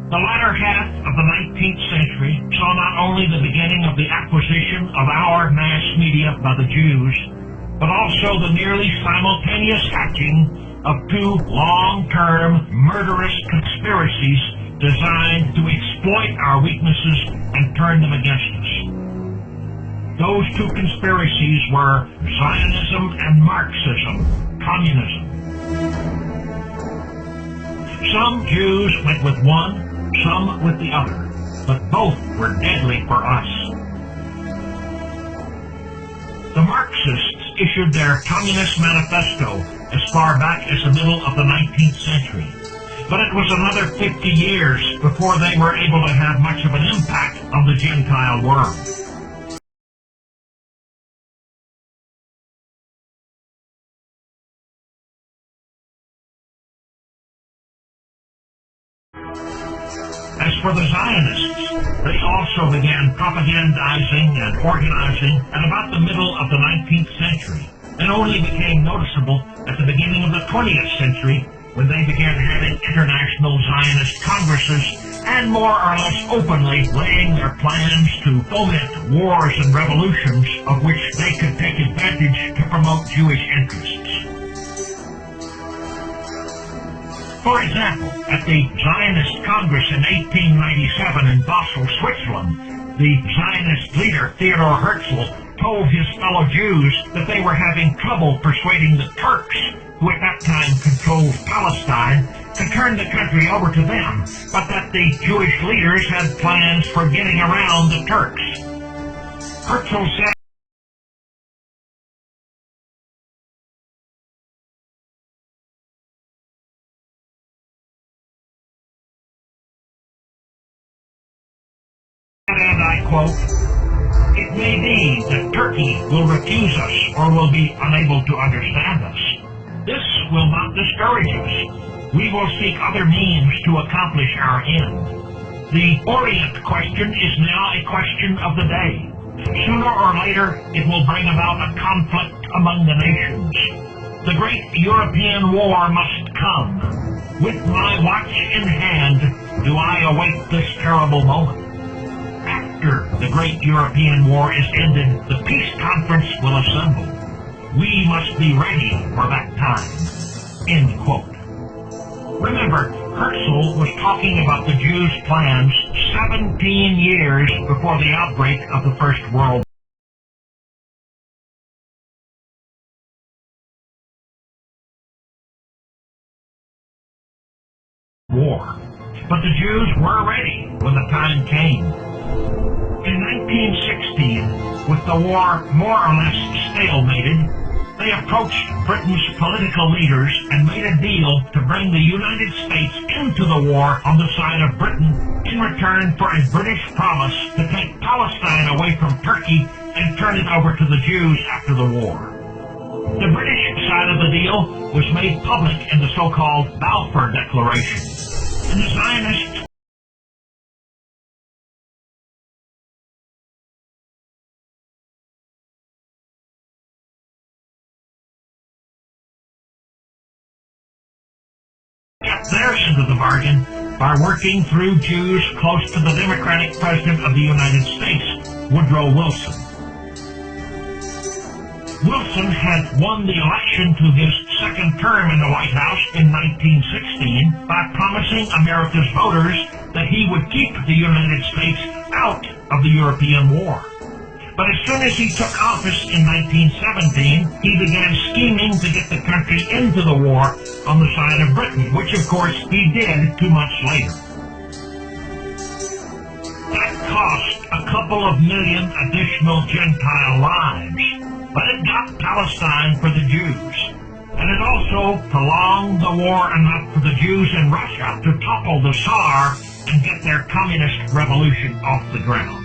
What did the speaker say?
The latter half of the 19th century saw not only the beginning of the acquisition of our mass media by the Jews, but also the nearly simultaneous hatching of two long-term murderous conspiracies designed to exploit our weaknesses and turn them against us. Those two conspiracies were Zionism and Marxism, communism. Some Jews went with one, some with the other, but both were deadly for us. The Marxists issued their Communist Manifesto as far back as the middle of the 19th century, but it was another 50 years before they were able to have much of an impact on the Gentile world. As for the Zionists, they also began propagandizing and organizing at about the middle of the 19th century, and only became noticeable at the beginning of the 20th century when they began having international Zionist congresses and more or less openly laying their plans to foment wars and revolutions of which they could take advantage to promote Jewish interests. For example, at the Zionist Congress in 1897 in Basel, Switzerland, the Zionist leader Theodor Herzl told his fellow Jews that they were having trouble persuading the Turks, who at that time controlled Palestine, to turn the country over to them, but that the Jewish leaders had plans for getting around the Turks. Herzl said, and I quote, "It may be that Turkey will refuse us or will be unable to understand us. This will not discourage us. We will seek other means to accomplish our end. The Orient question is now a question of the day. Sooner or later, it will bring about a conflict among the nations. The great European war must come. With my watch in hand, do I await this terrible moment. After the great European war is ended, the peace conference will assemble. We must be ready for that time." End quote. Remember, Herzl was talking about the Jews' plans 17 years before the outbreak of the First World War. But the Jews were ready when the time came. In 1916, with the war more or less stalemated, they approached Britain's political leaders and made a deal to bring the United States into the war on the side of Britain in return for a British promise to take Palestine away from Turkey and turn it over to the Jews after the war. The British side of the deal was made public in the so-called Balfour Declaration, and the Zionists kept their end of the bargain by working through Jews close to the Democratic President of the United States, Woodrow Wilson. Wilson had won the election to his second term in the White House in 1916 by promising America's voters that he would keep the United States out of the European war. But as soon as he took office in 1917, he began scheming to get the country into the war on the side of Britain, which of course he did 2 months later. That cost a couple of million additional Gentile lives, but it got Palestine for the Jews. And it also prolonged the war enough for the Jews in Russia to topple the Tsar and get their communist revolution off the ground.